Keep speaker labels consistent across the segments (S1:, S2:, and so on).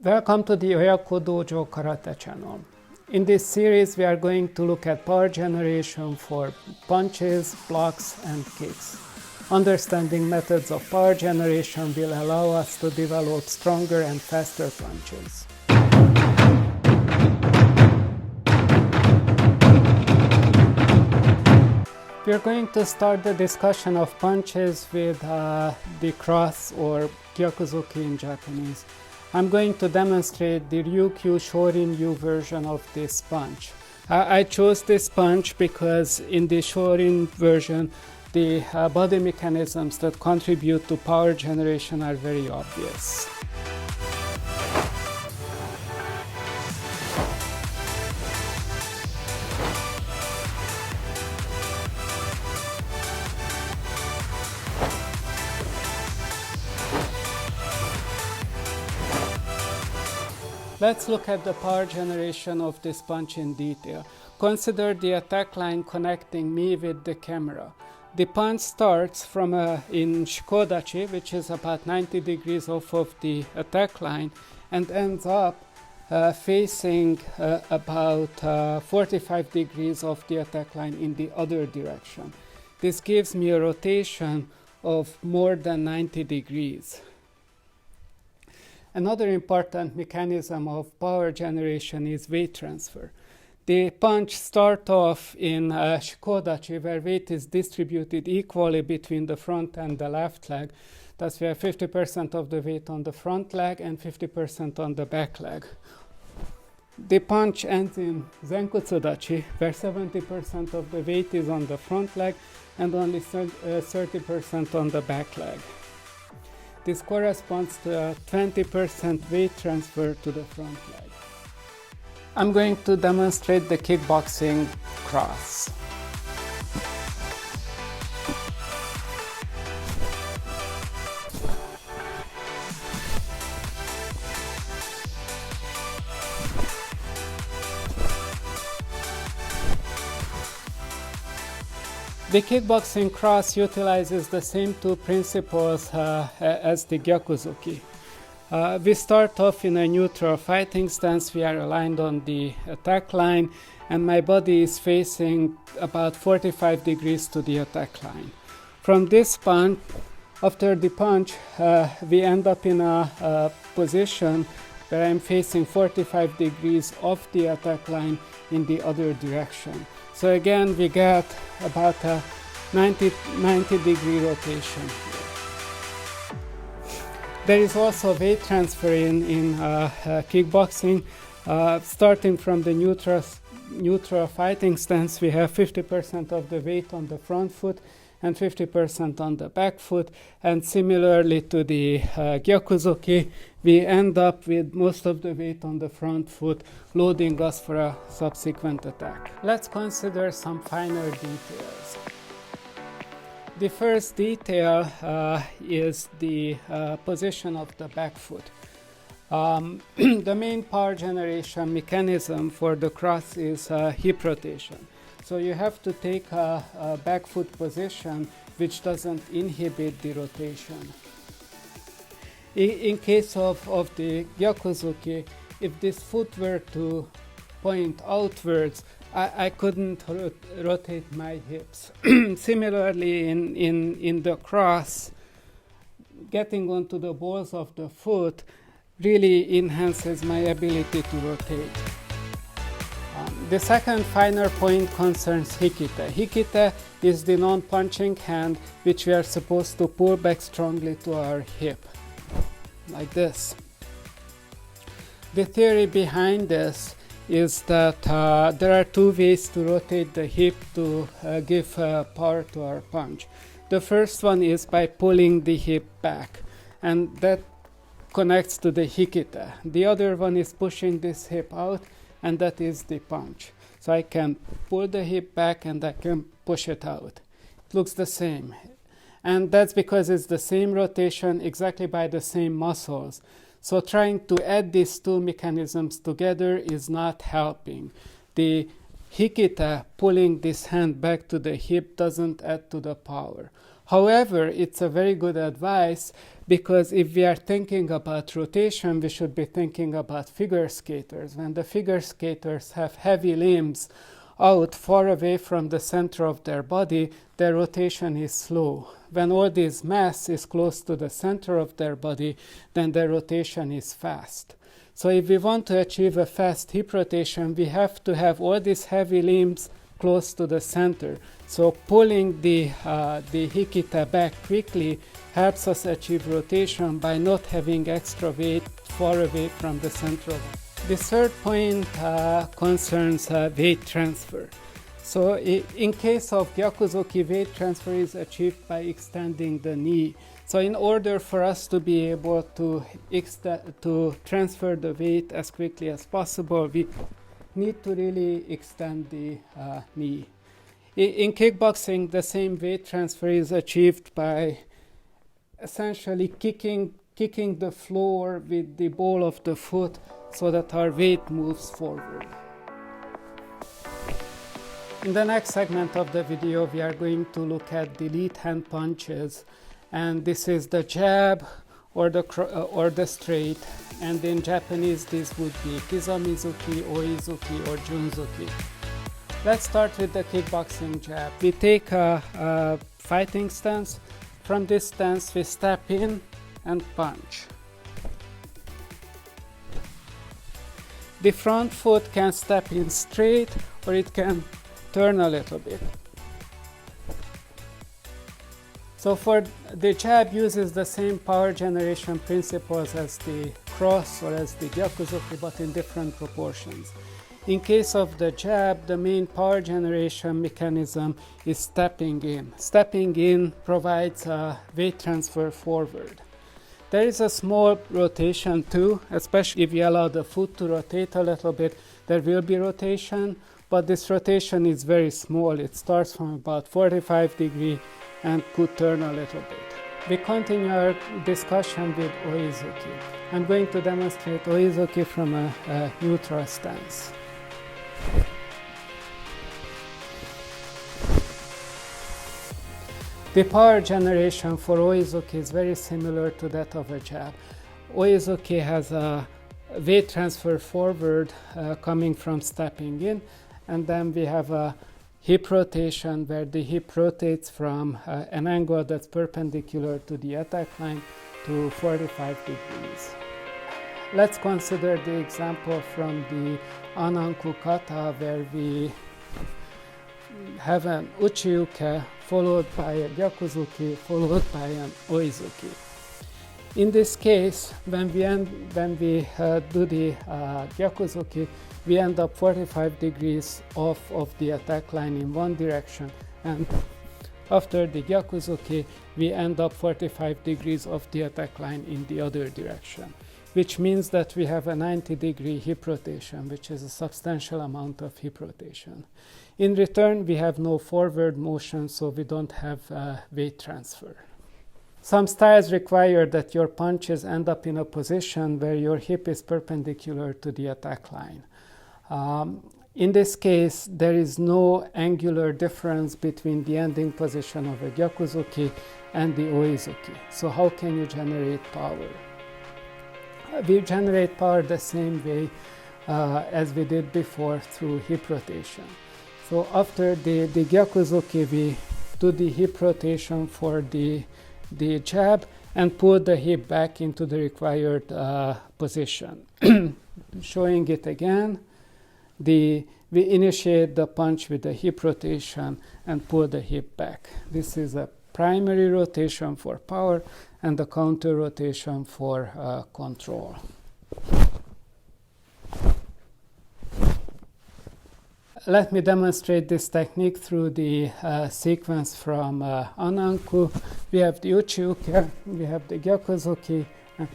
S1: Welcome to the Oyaku Dojo Karate channel. In this series we are going to look at power generation for punches, blocks and kicks. Understanding methods of power generation will allow us to develop stronger and faster punches. We are going to start the discussion of punches with the cross or Gyakuzuki in Japanese. I'm going to demonstrate the Ryukyu Shorin-ryu version of this punch. I chose this punch because in the Shorin version, the body mechanisms that contribute to power generation are very obvious. Let's look at the power generation of this punch in detail. Consider the attack line connecting me with the camera. The punch starts from in shikodachi, which is about 90 degrees off of the attack line, and ends up facing about 45 degrees off the attack line in the other direction. This gives me a rotation of more than 90 degrees. Another important mechanism of power generation is weight transfer. The punch starts off in shikodachi, where weight is distributed equally between the front and the left leg. Thus we have 50% of the weight on the front leg and 50% on the back leg. The punch ends in zenkutsudachi, where 70% of the weight is on the front leg and only 30% on the back leg. This corresponds to a 20% weight transfer to the front leg. I'm going to demonstrate the kickboxing cross. The kickboxing cross utilizes the same two principles as the Gyakuzuki. We start off in a neutral fighting stance. We are aligned on the attack line, and my body is facing about 45 degrees to the attack line. From this punch, after the punch, we end up in a position where I'm facing 45 degrees off the attack line in the other direction. So again, we get about a 90 degree rotation here. There is also weight transfer in kickboxing. Starting from the neutral fighting stance, we have 50% of the weight on the front foot and 50% on the back foot. And similarly to the Gyakuzuki, we end up with most of the weight on the front foot, loading us for a subsequent attack. Let's consider some finer details. The first detail is the position of the back foot. The main power generation mechanism for the cross is hip rotation. So you have to take a back foot position which doesn't inhibit the rotation. In case of the Gyakuzuki, if this foot were to point outwards, I couldn't rotate my hips. Similarly, in the cross, getting onto the balls of the foot really enhances my ability to rotate. The second finer point concerns hikite. Hikite is the non-punching hand which we are supposed to pull back strongly to our hip, like this. The theory behind this is that there are two ways to rotate the hip to give power to our punch. The first one is by pulling the hip back, and that connects to the hikite. The other one is pushing this hip out, and that is the punch. So I can pull the hip back and I can push it out. It looks the same. And that's because it's the same rotation exactly by the same muscles. So trying to add these two mechanisms together is not helping. The hikite, pulling this hand back to the hip, doesn't add to the power. However, it's a very good advice because if we are thinking about rotation, we should be thinking about figure skaters. When the figure skaters have heavy limbs out far away from the center of their body, their rotation is slow. When all this mass is close to the center of their body, then their rotation is fast. So if we want to achieve a fast hip rotation, we have to have all these heavy limbs close to the center. So pulling the hikita back quickly helps us achieve rotation by not having extra weight far away from the center of it. The third point concerns weight transfer. So in case of Gyakuzuki, weight transfer is achieved by extending the knee. So in order for us to be able to transfer the weight as quickly as possible, we need to really extend the knee. In kickboxing, the same weight transfer is achieved by essentially kicking the floor with the ball of the foot so that our weight moves forward. In the next segment of the video, we are going to look at the lead hand punches, and this is the jab or the straight, and in Japanese this would be Kizamizuki, Oizuki, or Junzuki. Let's start with the kickboxing jab. We take a fighting stance. From this stance, we step in and punch. The front foot can step in straight, or it can turn a little bit. So for the jab uses the same power generation principles as the cross or as the Gyakuzuki, but in different proportions. In case of the jab, the main power generation mechanism is stepping in. Stepping in provides a weight transfer forward. There is a small rotation too, especially if you allow the foot to rotate a little bit, there will be rotation, but this rotation is very small. It starts from about 45 degrees and could turn a little bit. We continue our discussion with Oizuki. I'm going to demonstrate Oizuki from a neutral stance. The power generation for Oizuki is very similar to that of a jab. Oizuki has a weight transfer forward coming from stepping in, and then we have a hip rotation where the hip rotates from an angle that's perpendicular to the attack line to 45 degrees. Let's consider the example from the Ananku kata where we have an uchi-uke followed by a Gyakuzuki followed by an Oizuki. In this case, when we do the Gyakuzuki, we end up 45 degrees off of the attack line in one direction, and after the Gyakuzuki, we end up 45 degrees off the attack line in the other direction, which means that we have a 90-degree hip rotation, which is a substantial amount of hip rotation. In return, we have no forward motion, so we don't have weight transfer. Some styles require that your punches end up in a position where your hip is perpendicular to the attack line. In this case, there is no angular difference between the ending position of a Gyakuzuki and the Oizuki. So how can you generate power? We generate power the same way as we did before through hip rotation. So after the Gyakuzuki, we do the hip rotation for the jab and pull the hip back into the required position. Showing it again, we initiate the punch with the hip rotation and pull the hip back. This is a primary rotation for power and the counter rotation for control. Let me demonstrate this technique through the sequence from Ananku. We have the uchi-uke, we have the Gyakuzuki, and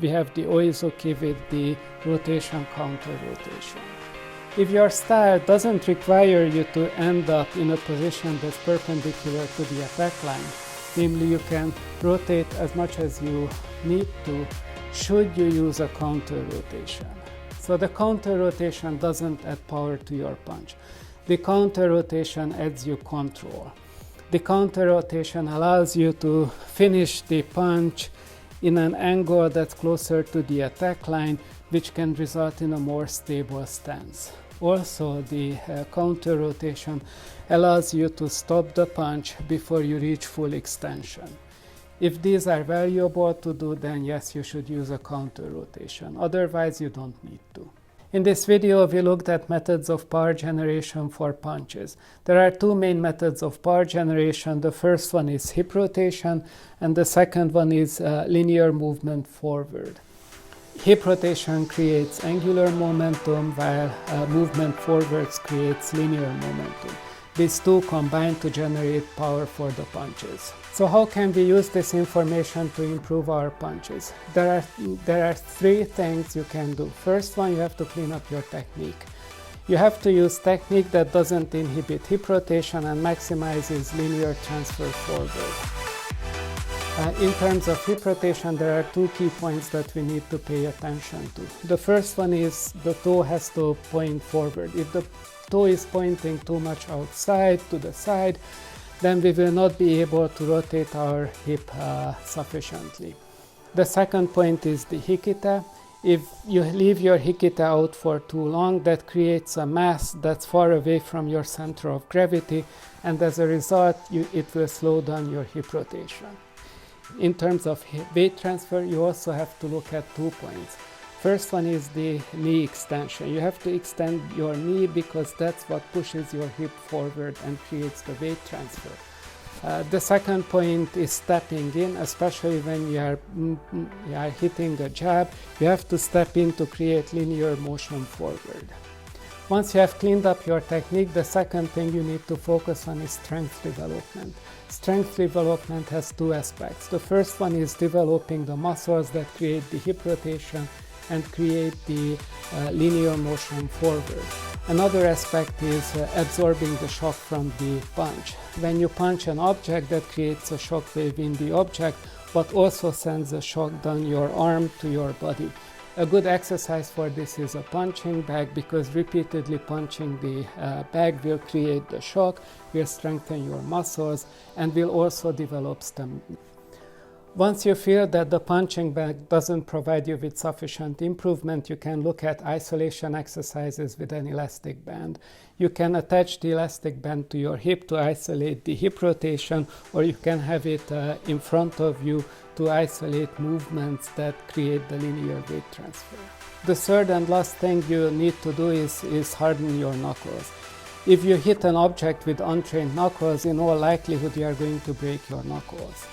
S1: we have the Oizuki with the rotation, counter rotation. If your style doesn't require you to end up in a position that's perpendicular to the attack line, namely you can rotate as much as you need to, should you use a counter rotation. So the counter rotation doesn't add power to your punch. The counter rotation adds you control. The counter rotation allows you to finish the punch in an angle that's closer to the attack line, which can result in a more stable stance. Also, the counter rotation allows you to stop the punch before you reach full extension. If these are valuable to do, then yes, you should use a counter rotation. Otherwise, you don't need to. In this video, we looked at methods of power generation for punches. There are two main methods of power generation. The first one is hip rotation, and the second one is linear movement forward. Hip rotation creates angular momentum, while movement forwards creates linear momentum. These two combine to generate power for the punches. So how can we use this information to improve our punches? There are three things you can do. First one, you have to clean up your technique. You have to use technique that doesn't inhibit hip rotation and maximizes linear transfer forward. In terms of hip rotation, there are two key points that we need to pay attention to. The first one is the toe has to point forward. If the toe is pointing too much outside to the side, then we will not be able to rotate our hip sufficiently. The second point is the hikita. If you leave your hikita out for too long, that creates a mass that's far away from your center of gravity, and as a result, it will slow down your hip rotation. In terms of weight transfer, you also have to look at 2 points. First one is the knee extension. You have to extend your knee because that's what pushes your hip forward and creates the weight transfer. The second point is stepping in, especially when you are hitting a jab. You have to step in to create linear motion forward. Once you have cleaned up your technique, the second thing you need to focus on is strength development. Strength development has two aspects. The first one is developing the muscles that create the hip rotation and create the linear motion forward. Another aspect is absorbing the shock from the punch. When you punch an object, that creates a shock wave in the object, but also sends a shock down your arm to your body. A good exercise for this is a punching bag, because repeatedly punching the bag will create the shock, will strengthen your muscles, and will also develop stamina. Once you feel that the punching bag doesn't provide you with sufficient improvement, you can look at isolation exercises with an elastic band. You can attach the elastic band to your hip to isolate the hip rotation, or you can have it in front of you to isolate movements that create the linear weight transfer. The third and last thing you need to do is harden your knuckles. If you hit an object with untrained knuckles, in all likelihood you are going to break your knuckles.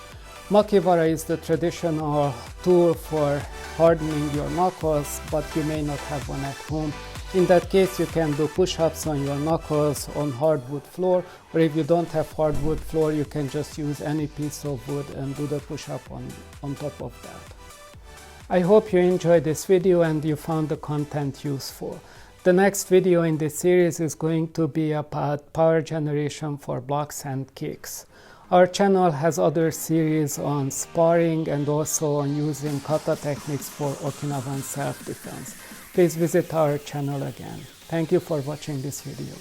S1: Makiwara is the traditional tool for hardening your knuckles, but you may not have one at home. In that case, you can do push-ups on your knuckles on hardwood floor, or if you don't have hardwood floor, you can just use any piece of wood and do the push-up on top of that. I hope you enjoyed this video and you found the content useful. The next video in this series is going to be about power generation for blocks and kicks. Our channel has other series on sparring and also on using kata techniques for Okinawan self-defense. Please visit our channel again. Thank you for watching this video.